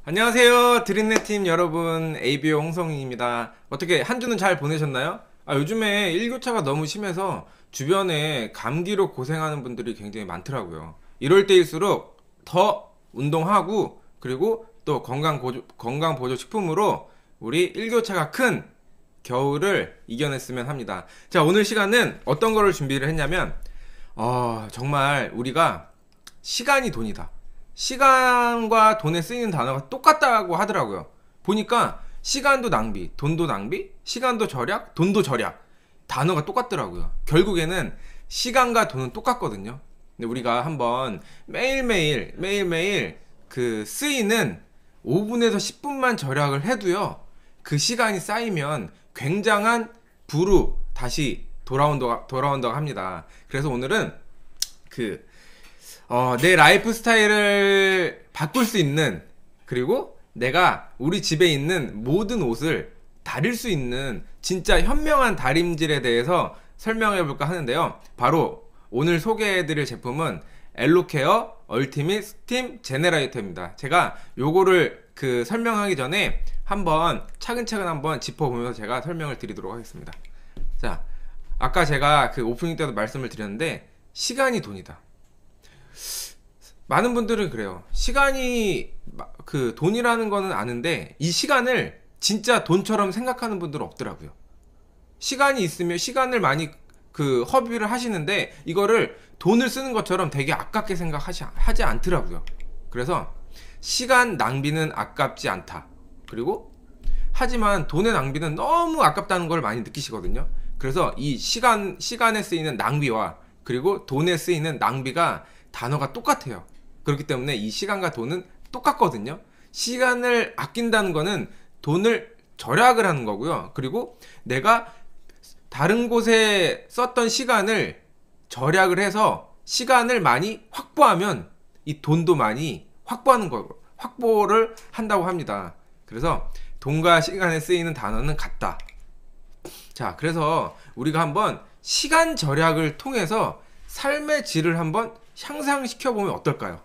안녕하세요 드림넷팀 여러분, ABO 홍성희입니다. 어떻게 한 주는 잘 보내셨나요? 요즘에 일교차가 너무 심해서 주변에 감기로 고생하는 분들이 굉장히 많더라고요. 이럴 때일수록 더 운동하고, 그리고 또 건강보조 식품으로 우리 일교차가 큰 겨울을 이겨냈으면 합니다. 자, 오늘 시간은 어떤 거를 준비를 했냐면, 정말 우리가 시간이 돈이다, 시간과 돈에 쓰이는 단어가 똑같다고 하더라고요. 보니까 시간도 낭비, 돈도 낭비, 시간도 절약, 돈도 절약, 단어가 똑같더라고요. 결국에는 시간과 돈은 똑같거든요. 근데 우리가 한번 매일매일 그 쓰이는 5분에서 10분만 절약을 해도요, 그 시간이 쌓이면 굉장한 부로 다시 돌아온다고 합니다. 그래서 오늘은 내 라이프 스타일을 바꿀 수 있는, 그리고 내가 우리 집에 있는 모든 옷을 다릴 수 있는 진짜 현명한 다림질에 대해서 설명해 볼까 하는데요. 바로 오늘 소개해 드릴 제품은 엘로케어 얼티밋 스팀 제네레이터입니다. 제가 요거를 설명하기 전에 한번 차근차근 한번 짚어보면서 제가 설명을 드리도록 하겠습니다. 자, 아까 제가 오프닝 때도 말씀을 드렸는데, 시간이 돈이다. 많은 분들은 그래요. 시간이 돈이라는 거는 아는데 이 시간을 진짜 돈처럼 생각하는 분들은 없더라고요. 시간이 있으면 시간을 많이 허비를 하시는데, 이거를 돈을 쓰는 것처럼 되게 아깝게 하지 않더라고요. 그래서 시간 낭비는 아깝지 않다. 그리고 하지만 돈의 낭비는 너무 아깝다는 걸 많이 느끼시거든요. 그래서 이 시간에 쓰이는 낭비와 그리고 돈에 쓰이는 낭비가 단어가 똑같아요. 그렇기 때문에 이 시간과 돈은 똑같거든요. 시간을 아낀다는 거는 돈을 절약을 하는 거고요. 그리고 내가 다른 곳에 썼던 시간을 절약을 해서 시간을 많이 확보하면 이 돈도 많이 확보를 한다고 합니다. 그래서 돈과 시간에 쓰이는 단어는 같다. 자, 그래서 우리가 한번 시간 절약을 통해서 삶의 질을 한번 향상시켜 보면 어떨까요?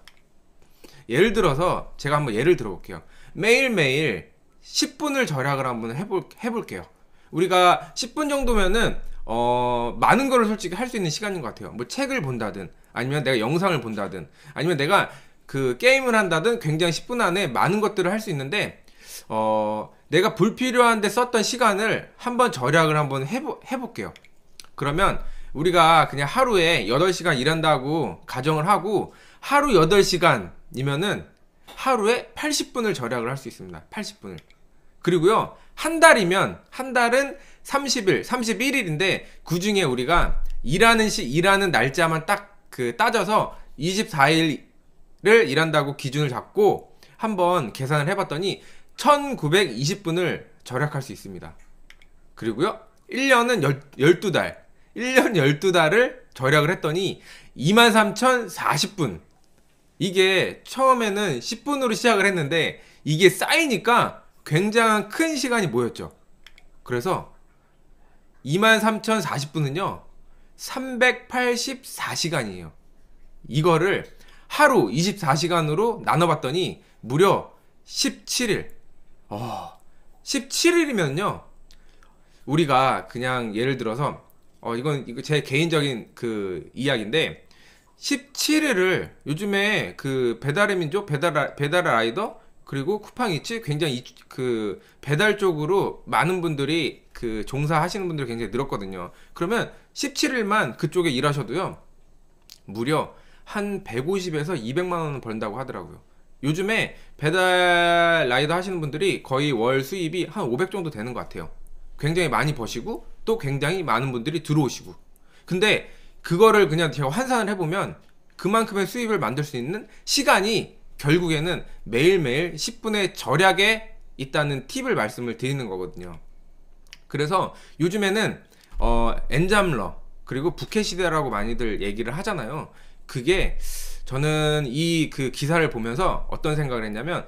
예를 들어서 제가 한번 예를 들어 볼게요. 매일매일 10분을 절약을 한번 해볼게요. 우리가 10분 정도면은 많은 거를 솔직히 할 수 있는 시간인 것 같아요. 뭐 책을 본다든, 아니면 내가 영상을 본다든, 아니면 내가 게임을 한다든, 굉장히 10분 안에 많은 것들을 할 수 있는데, 내가 불필요한데 썼던 시간을 한번 절약을 한번 해볼게요. 그러면 우리가 그냥 하루에 8시간 일한다고 가정을 하고, 하루 8시간이면은 하루에 80분을 절약을 할 수 있습니다. 80분을. 그리고요, 한 달은 30일, 31일인데, 그 중에 우리가 일하는 날짜만 딱 따져서 24일을 일한다고 기준을 잡고 한번 계산을 해봤더니 1920분을 절약할 수 있습니다. 그리고요, 1년은 12달. 1년 12달을 절약을 했더니 23,040분. 이게 처음에는 10분으로 시작을 했는데, 이게 쌓이니까 굉장한 큰 시간이 모였죠. 그래서 23,040분은요, 384시간이에요. 이거를 하루 24시간으로 나눠봤더니 무려 17일. 17일이면요, 우리가 그냥 예를 들어서, 이거 제 개인적인 이야기인데, 17일을 요즘에 배달의 민족, 배달 라이더, 그리고 쿠팡이츠, 굉장히 배달 쪽으로 많은 분들이 종사하시는 분들이 굉장히 늘었거든요. 그러면 17일만 그쪽에 일하셔도요, 무려 한 150에서 200만 원을 번다고 하더라고요. 요즘에 배달 라이더 하시는 분들이 거의 월 수입이 한 500 정도 되는 것 같아요. 굉장히 많이 버시고, 또 굉장히 많은 분들이 들어오시고. 근데 그거를 그냥 제가 환산을 해보면 그만큼의 수입을 만들 수 있는 시간이 결국에는 매일매일 10분의 절약에 있다는 팁을 말씀을 드리는 거거든요. 그래서 요즘에는 엔잡러, 그리고 부캐 시대라고 많이들 얘기를 하잖아요. 그게, 저는 이 기사를 보면서 어떤 생각을 했냐면,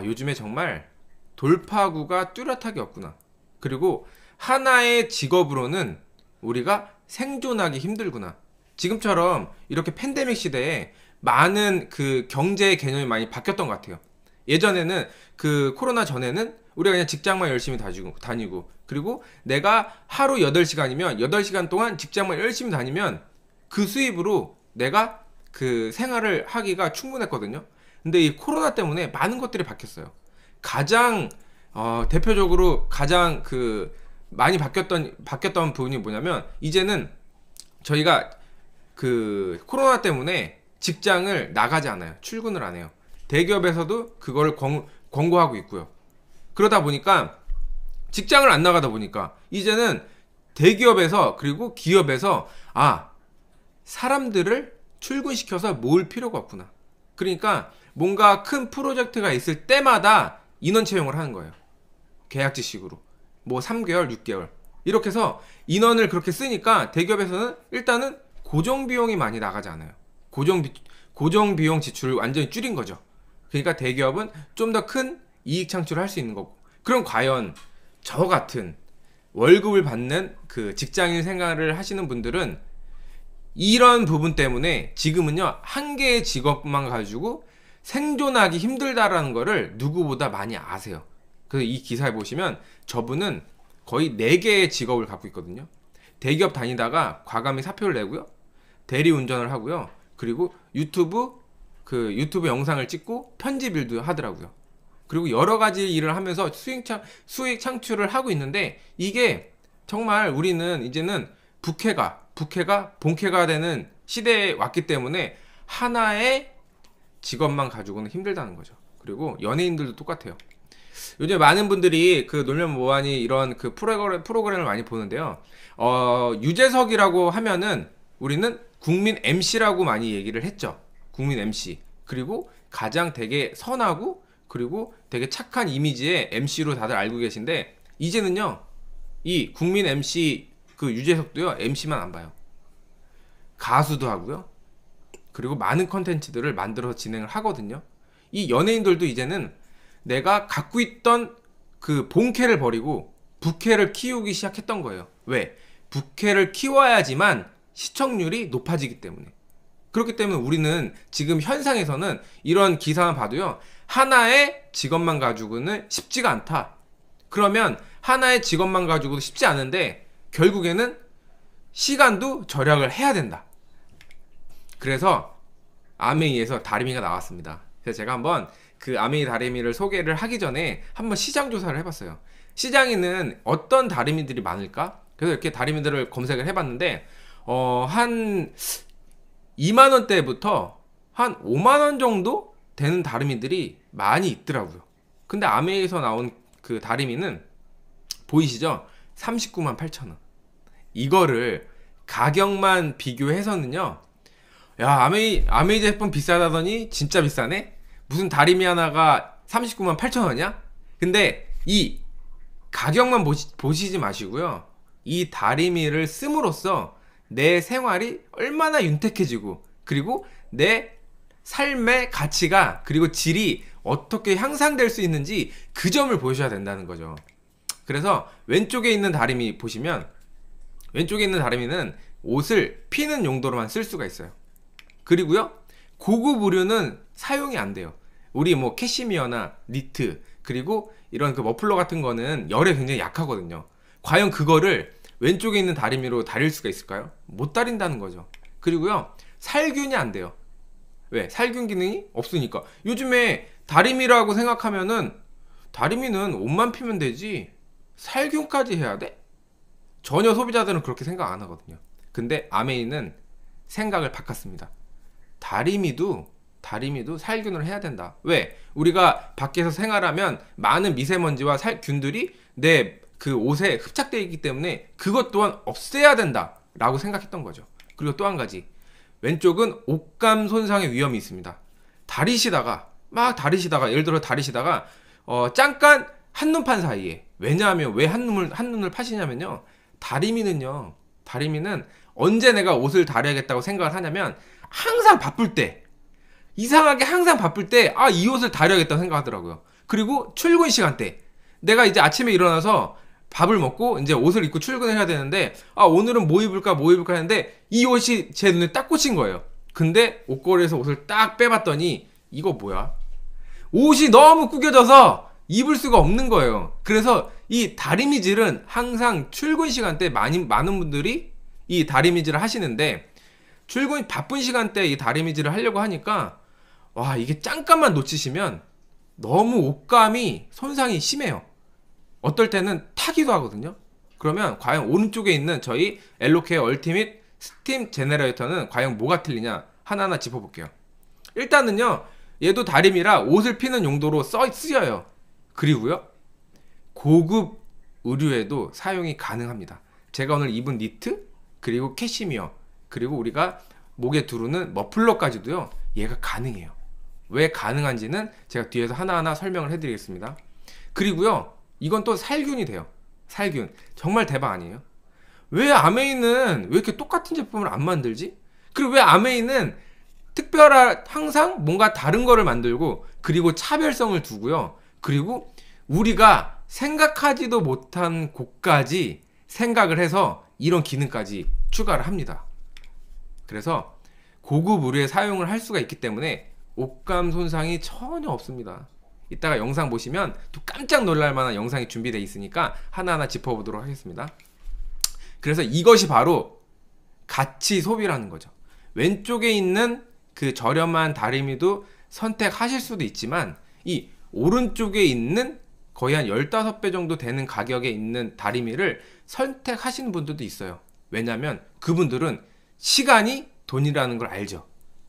요즘에 정말 돌파구가 뚜렷하게 없구나. 그리고 하나의 직업으로는 우리가 생존하기 힘들구나. 지금처럼 이렇게 팬데믹 시대에 많은 경제의 개념이 많이 바뀌었던 것 같아요. 예전에는 그 코로나 전에는 우리가 그냥 직장만 열심히 다니고 그리고 내가 하루 8시간이면 8시간 동안 직장만 열심히 다니면 그 수입으로 내가 그 생활을 하기가 충분했거든요. 근데 이 코로나 때문에 많은 것들이 바뀌었어요. 가장 대표적으로 가장 그 많이 바뀌었던 부분이 뭐냐면 이제는 저희가 그 코로나 때문에 직장을 나가지 않아요. 출근을 안 해요. 대기업에서도 그걸 권고하고 있고요. 그러다 보니까 직장을 안 나가다 보니까 이제는 대기업에서 그리고 기업에서 사람들을 출근시켜서 모을 필요가 없구나. 그러니까 뭔가 큰 프로젝트가 있을 때마다 인원 채용을 하는 거예요. 계약직식으로. 뭐 3개월, 6개월. 이렇게 해서 인원을 그렇게 쓰니까 대기업에서는 일단은 고정비용이 많이 나가지 않아요. 고정비용 지출을 완전히 줄인 거죠. 그러니까 대기업은 좀 더 큰 이익 창출을 할 수 있는 거고. 그럼 과연 저 같은 월급을 받는 그 직장인 생활을 하시는 분들은 이런 부분 때문에 지금은요, 한 개의 직업만 가지고 생존하기 힘들다라는 거를 누구보다 많이 아세요. 그래서 이 기사에 보시면 저분은 거의 4개의 직업을 갖고 있거든요. 대기업 다니다가 과감히 사표를 내고요. 대리운전을 하고요. 그리고 유튜브 영상을 찍고 편집 일도 하더라고요. 그리고 여러 가지 일을 하면서 수익 창출을 하고 있는데 이게 정말 우리는 이제는 본캐가 본캐가 되는 시대에 왔기 때문에 하나의 직업만 가지고는 힘들다는 거죠. 그리고 연예인들도 똑같아요. 요즘 많은 분들이 그 놀면 뭐하니 이런 그 프로그램을 많이 보는데요. 유재석이라고 하면은 우리는 국민 MC라고 많이 얘기를 했죠. 국민 MC. 그리고 가장 되게 선하고 그리고 되게 착한 이미지의 MC로 다들 알고 계신데 이제는요. 이 국민 MC 그 유재석도요. MC만 안 봐요. 가수도 하고요. 그리고 많은 컨텐츠들을 만들어서 진행을 하거든요. 이 연예인들도 이제는 내가 갖고 있던 그 본캐를 버리고 부캐를 키우기 시작했던 거예요. 왜? 부캐를 키워야지만 시청률이 높아지기 때문에. 그렇기 때문에 우리는 지금 현상에서는 이런 기사만 봐도요. 하나의 직업만 가지고는 쉽지가 않다. 그러면 하나의 직업만 가지고도 쉽지 않은데 결국에는 시간도 절약을 해야 된다. 그래서 아메이에서 다리미가 나왔습니다. 그래서 제가 한번 그 아메이 다리미를 소개를 하기 전에 한번 시장 조사를 해봤어요. 시장에는 어떤 다리미들이 많을까? 그래서 이렇게 다리미들을 검색을 해봤는데 한 2만원대부터 한 5만원 정도 되는 다리미들이 많이 있더라고요. 근데 아메이에서 나온 그 다리미는 보이시죠? 39만 8천원. 이거를 가격만 비교해서는요. 야, 아메이 제품 비싸다더니 진짜 비싸네? 무슨 다리미 하나가 39만 8천원이야? 근데 이 가격만 보시지 마시고요. 이 다리미를 씀으로써 내 생활이 얼마나 윤택해지고 그리고 내 삶의 가치가 그리고 질이 어떻게 향상될 수 있는지 그 점을 보셔야 된다는 거죠. 그래서 왼쪽에 있는 다리미 보시면 왼쪽에 있는 다리미는 옷을 피는 용도로만 쓸 수가 있어요. 그리고요 고급 의류는 사용이 안 돼요. 우리 뭐 캐시미어나 니트 그리고 이런 그 머플러 같은 거는 열에 굉장히 약하거든요. 과연 그거를 왼쪽에 있는 다리미로 다릴 수가 있을까요? 못 다린다는 거죠. 그리고요 살균이 안 돼요. 왜? 살균 기능이 없으니까. 요즘에 다리미라고 생각하면은 다리미는 옷만 피면 되지 살균까지 해야 돼? 전혀 소비자들은 그렇게 생각 안 하거든요. 근데 아메이는 생각을 바꿨습니다. 다리미도 살균을 해야 된다. 왜? 우리가 밖에서 생활하면 많은 미세먼지와 균들이 내 그 옷에 흡착되어 있기 때문에 그것 또한 없애야 된다 라고 생각했던 거죠. 그리고 또 한 가지, 왼쪽은 옷감 손상의 위험이 있습니다. 다리시다가 예를 들어 다리시다가 잠깐 한눈판 사이에, 왜냐하면 왜 한눈을 파시냐면요, 다리미는 언제 내가 옷을 다려야겠다고 생각을 하냐면 항상 바쁠 때, 이상하게 항상 바쁠 때 이 옷을 다려야겠다고 생각하더라고요. 그리고 출근 시간대, 내가 이제 아침에 일어나서 밥을 먹고 이제 옷을 입고 출근을 해야 되는데 오늘은 뭐 입을까 했는데 이 옷이 제 눈에 딱 꽂힌 거예요. 근데 옷걸이에서 옷을 딱 빼봤더니 이거 뭐야? 옷이 너무 구겨져서 입을 수가 없는 거예요. 그래서 이 다리미질은 항상 출근 시간대 많은 분들이 이 다리미질을 하시는데, 출근 바쁜 시간대에 이 다리미질을 하려고 하니까 와, 이게 잠깐만 놓치시면 너무 옷감이 손상이 심해요. 어떨 때는 타기도 하거든요. 그러면 과연 오른쪽에 있는 저희 엘로케어 얼티밋 스팀 제너레이터는 과연 뭐가 틀리냐 하나하나 짚어볼게요. 일단은요, 얘도 다림이라 옷을 피는 용도로 쓰여요. 그리고요, 고급 의류에도 사용이 가능합니다. 제가 오늘 입은 니트, 그리고 캐시미어, 그리고 우리가 목에 두르는 머플러까지도요, 얘가 가능해요. 왜 가능한지는 제가 뒤에서 하나하나 설명을 해드리겠습니다. 그리고요, 이건 또 살균이 돼요. 살균. 정말 대박 아니에요? 왜 아메이는 왜 이렇게 똑같은 제품을 안 만들지? 그리고 왜 아메이는 항상 뭔가 다른 거를 만들고, 그리고 차별성을 두고요, 그리고 우리가 생각하지도 못한 곳까지 생각을 해서 이런 기능까지 추가를 합니다. 그래서 고급 의류에 사용을 할 수가 있기 때문에 옷감 손상이 전혀 없습니다. 이따가 영상 보시면 또 깜짝 놀랄 만한 영상이 준비되어 있으니까 하나하나 짚어보도록 하겠습니다. 그래서 이것이 바로 가치 소비라는 거죠. 왼쪽에 있는 그 저렴한 다리미도 선택하실 수도 있지만, 이 오른쪽에 있는 거의 한 15배 정도 되는 가격에 있는 다리미를 선택하시는 분들도 있어요. 왜냐면 그분들은 시간이 돈이라는 걸 알죠.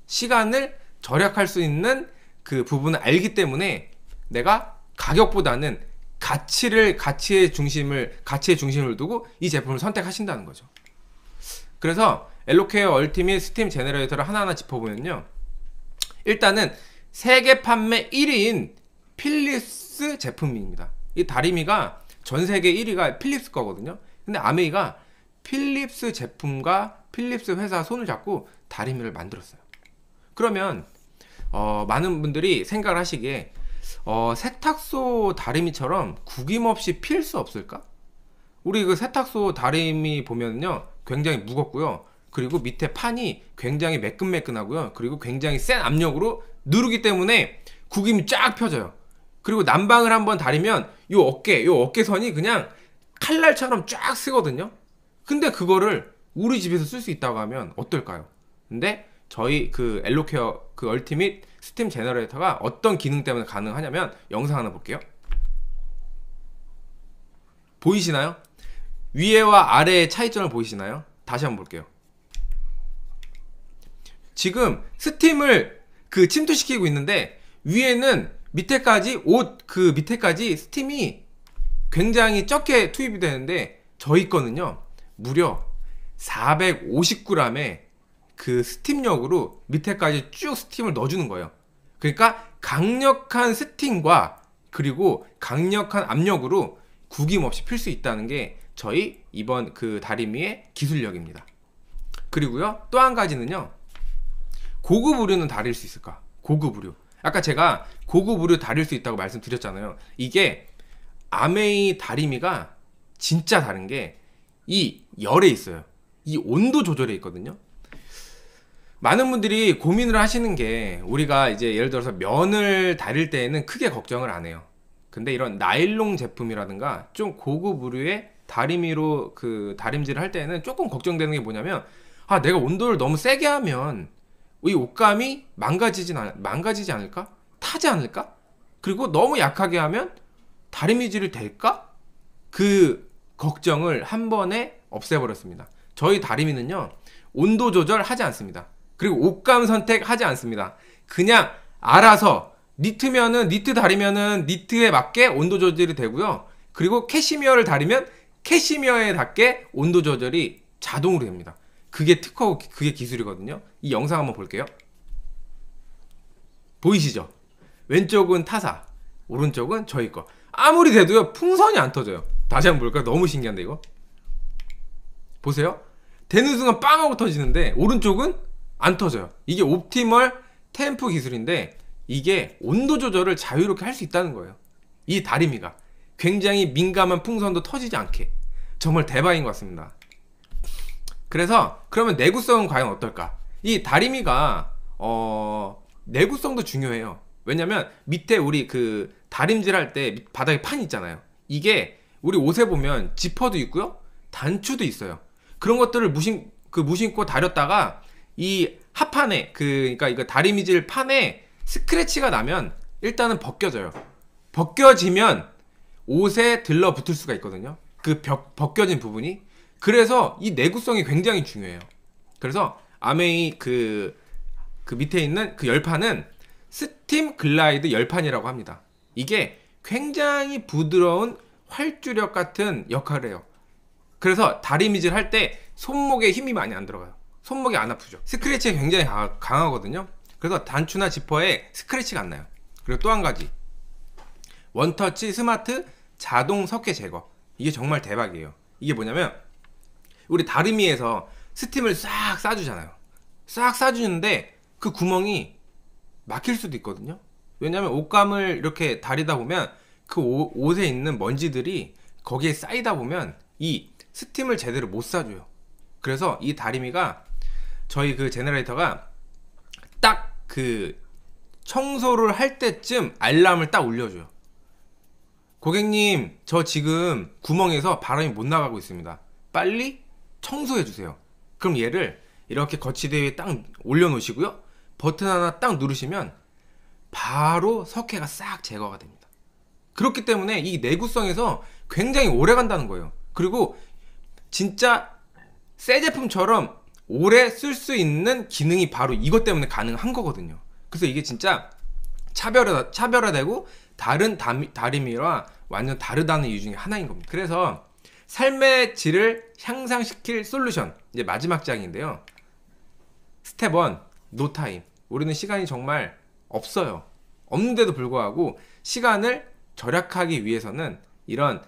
시간을 절약할 수 있는 그 부분을 알기 때문에 내가 가격보다는 가치의 중심을 두고 이 제품을 선택하신다는 거죠. 그래서 엘로케어 얼티밋 스팀 제너레이터를 하나하나 짚어보면요, 일단은 세계 판매 1위인 필립스 제품입니다. 이 다리미가 전 세계 1위가 필립스 거거든요. 근데 아메이가 필립스 제품과 필립스 회사 손을 잡고 다리미를 만들었어요. 그러면 많은 분들이 생각을 하시기에 세탁소 다리미처럼 구김없이 필 수 없을까? 우리 그 세탁소 다리미 보면요, 굉장히 무겁고요, 그리고 밑에 판이 굉장히 매끈매끈하고요, 그리고 굉장히 센 압력으로 누르기 때문에 구김이 쫙 펴져요. 그리고 난방을 한번 다리면 요 어깨선이 그냥 칼날처럼 쫙 쓰거든요. 근데 그거를 우리 집에서 쓸 수 있다고 하면 어떨까요? 근데 저희 그 엘로케어 그 얼티밋 스팀 제너레이터가 어떤 기능 때문에 가능하냐면, 영상 하나 볼게요. 보이시나요? 위에와 아래의 차이점을 보이시나요? 다시 한번 볼게요. 지금 스팀을 그 침투시키고 있는데, 위에는 밑에까지 밑에까지 스팀이 굉장히 적게 투입이 되는데, 저희 거는요 무려 450g의 그 스팀력으로 밑에까지 쭉 스팀을 넣어주는 거예요. 그러니까 강력한 스팀과 그리고 강력한 압력으로 구김없이 필 수 있다는 게 저희 이번 그 다리미의 기술력입니다. 그리고요, 또 한 가지는요, 고급 의류는 다릴 수 있을까? 고급 의류. 아까 제가 고급 의류 다릴 수 있다고 말씀드렸잖아요. 이게 아메이 다리미가 진짜 다른 게 이 열에 있어요. 이 온도 조절에 있거든요. 많은 분들이 고민을 하시는 게, 우리가 이제 예를 들어서 면을 다릴 때에는 크게 걱정을 안 해요. 근데 이런 나일론 제품이라든가 좀 고급 의류의 다리미로 그 다림질을 할 때는 조금 걱정되는 게 뭐냐면, 내가 온도를 너무 세게 하면 이 옷감이 망가지지 않을까? 타지 않을까? 그리고 너무 약하게 하면 다리미질이 될까? 그 걱정을 한 번에 없애버렸습니다. 저희 다리미는요, 온도 조절하지 않습니다. 그리고 옷감 선택하지 않습니다. 그냥 알아서 니트면은 니트 다리면은 니트에 맞게 온도 조절이 되고요, 그리고 캐시미어를 다리면 캐시미어에 맞게 온도 조절이 자동으로 됩니다. 그게 특허고 그게 기술이거든요. 이 영상 한번 볼게요. 보이시죠? 왼쪽은 타사, 오른쪽은 저희 거. 아무리 돼도요, 풍선이 안 터져요. 다시 한번 볼까요? 너무 신기한데 이거? 보세요. 되는 순간 빵 하고 터지는데 오른쪽은 안 터져요. 이게 옵티멀 템프 기술인데, 이게 온도 조절을 자유롭게 할 수 있다는 거예요. 이 다리미가 굉장히 민감한 풍선도 터지지 않게. 정말 대박인 것 같습니다. 그래서 그러면 내구성은 과연 어떨까? 이 다리미가 내구성도 중요해요. 왜냐면 밑에 우리 그 다림질 할 때 바닥에 판 있잖아요. 이게 우리 옷에 보면 지퍼도 있고요, 단추도 있어요. 그런 것들을 무심코 다렸다가 이 합판에 그러니까 이거 다리미질 판에 스크래치가 나면 일단은 벗겨져요. 벗겨지면 옷에 들러붙을 수가 있거든요. 그 벗겨진 부분이. 그래서 이 내구성이 굉장히 중요해요. 그래서 아메이 그 밑에 있는 그 열판은 스팀 글라이드 열판이라고 합니다. 이게 굉장히 부드러운 활주력 같은 역할을 해요. 그래서 다리미질 할 때 손목에 힘이 많이 안 들어가요. 손목이 안 아프죠. 스크래치가 굉장히 강하거든요. 그래서 단추나 지퍼에 스크래치가 안 나요. 그리고 또 한 가지, 원터치 스마트 자동 석회 제거. 이게 정말 대박이에요. 이게 뭐냐면 우리 다리미에서 스팀을 싹 싸주잖아요. 싹 싸주는데 그 구멍이 막힐 수도 있거든요. 왜냐면 옷감을 이렇게 다리다 보면 그 옷에 있는 먼지들이 거기에 쌓이다 보면 이 스팀을 제대로 못 싸줘요. 그래서 이 다리미가 저희 그 제너레이터가 딱 그 청소를 할 때쯤 알람을 딱 울려줘요. 고객님, 저 지금 구멍에서 바람이 못 나가고 있습니다. 빨리 청소해 주세요. 그럼 얘를 이렇게 거치대 위에 딱 올려놓으시고요, 버튼 하나 딱 누르시면 바로 석회가 싹 제거가 됩니다. 그렇기 때문에 이 내구성에서 굉장히 오래 간다는 거예요. 그리고 진짜 새 제품처럼 오래 쓸 수 있는 기능이 바로 이것 때문에 가능한 거거든요. 그래서 이게 진짜 차별화되고 다른 다리미와 완전 다르다는 이유 중에 하나인 겁니다. 그래서 삶의 질을 향상시킬 솔루션, 이제 마지막 장인데요. 스텝 1, 노타임. 우리는 시간이 정말 없어요. 없는데도 불구하고 시간을 절약하기 위해서는 이런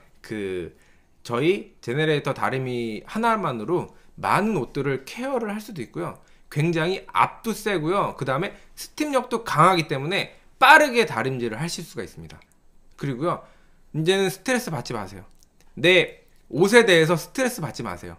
저희 제너레이터 다리미 하나만으로 많은 옷들을 케어를 할 수도 있고요. 굉장히 압도 세고요. 그 다음에 스팀력도 강하기 때문에 빠르게 다림질을 하실 수가 있습니다. 그리고요, 이제는 스트레스 받지 마세요. 내 옷에 대해서 스트레스 받지 마세요.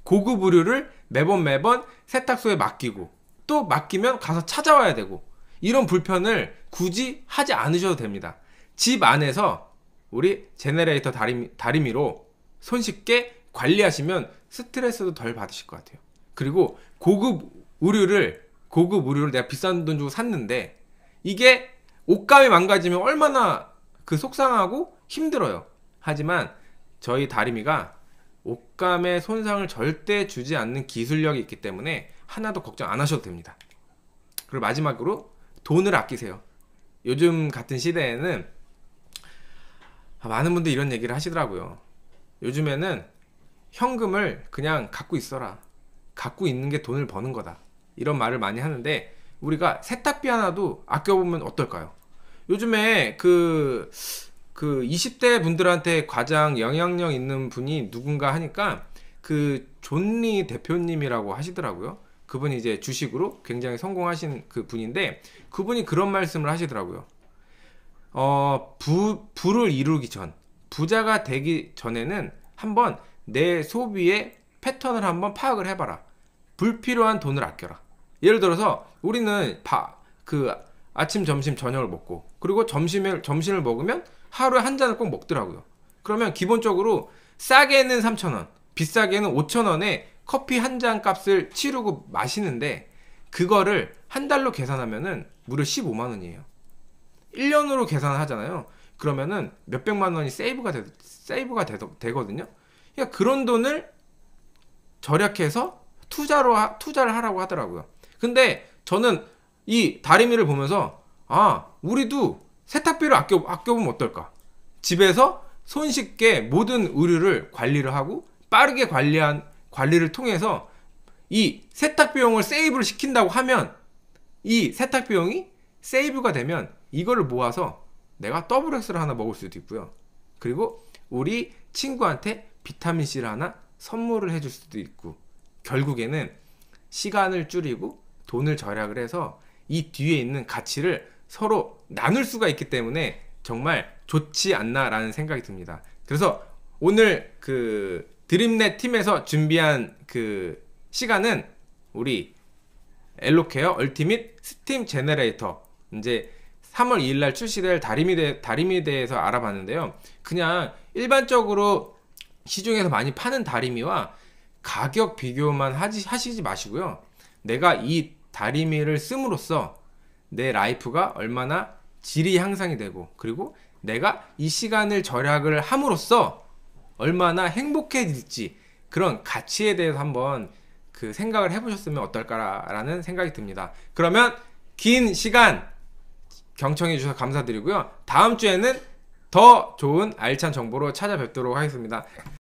고급 의류를 매번 세탁소에 맡기고 또 맡기면 가서 찾아와야 되고 이런 불편을 굳이 하지 않으셔도 됩니다. 집 안에서 우리 제너레이터 다리미로 손쉽게 관리하시면 스트레스도 덜 받으실 것 같아요. 그리고 고급 의류를 내가 비싼 돈 주고 샀는데 이게 옷감이 망가지면 얼마나 속상하고 힘들어요. 하지만 저희 다리미가 옷감에 손상을 절대 주지 않는 기술력이 있기 때문에 하나도 걱정 안 하셔도 됩니다. 그리고 마지막으로 돈을 아끼세요. 요즘 같은 시대에는 많은 분들이 이런 얘기를 하시더라고요. 요즘에는 현금을 그냥 갖고 있어라. 갖고 있는 게 돈을 버는 거다. 이런 말을 많이 하는데 우리가 세탁비 하나도 아껴보면 어떨까요? 요즘에 20대 분들한테 가장 영향력 있는 분이 누군가 하니까 존리 대표님이라고 하시더라고요. 그분이 이제 주식으로 굉장히 성공하신 그 분인데 그분이 그런 말씀을 하시더라고요. 부를 이루기 전, 부자가 되기 전에는 한번 내 소비의 패턴을 한번 파악을 해봐라. 불필요한 돈을 아껴라. 예를 들어서 우리는 아침, 점심, 저녁을 먹고 그리고 점심을 먹으면 하루에 한 잔을 꼭 먹더라고요. 그러면 기본적으로 싸게는 3,000원, 비싸게는 5,000원에 커피 한 잔 값을 치르고 마시는데 그거를 한 달로 계산하면은 무려 15만 원이에요. 1년으로 계산을 하잖아요. 그러면은 몇백만 원이 세이브가 되거든요. 그러니까 그런 돈을 절약해서 투자를 하라고 하더라고요. 근데 저는 이 다리미를 보면서 우리도 세탁비를 아껴보면 어떨까? 집에서 손쉽게 모든 의류를 관리를 하고 빠르게 관리를 통해서 이 세탁 비용을 세이브를 시킨다고 하면 이 세탁 비용이 세이브가 되면 이거를 모아서 내가 더블 X를 하나 먹을 수도 있고요. 그리고 우리 친구한테 비타민C를 하나 선물을 해줄 수도 있고, 결국에는 시간을 줄이고 돈을 절약을 해서 이 뒤에 있는 가치를 서로 나눌 수가 있기 때문에 정말 좋지 않나라는 생각이 듭니다. 그래서 오늘 드림넷 팀에서 준비한 시간은 우리 엘로케어 얼티밋 스팀 제너레이터 이제 3월 2일날 출시될 다리미에 대해서 알아봤는데요. 그냥 일반적으로 시중에서 많이 파는 다리미와 가격 비교만 하시지 마시고요. 내가 이 다리미를 씀으로써 내 라이프가 얼마나 질이 향상이 되고, 그리고 내가 이 시간을 절약을 함으로써 얼마나 행복해질지, 그런 가치에 대해서 한번 그 생각을 해보셨으면 어떨까라는 생각이 듭니다. 그러면 긴 시간 경청해 주셔서 감사드리고요. 다음 주에는 더 좋은 알찬 정보로 찾아뵙도록 하겠습니다.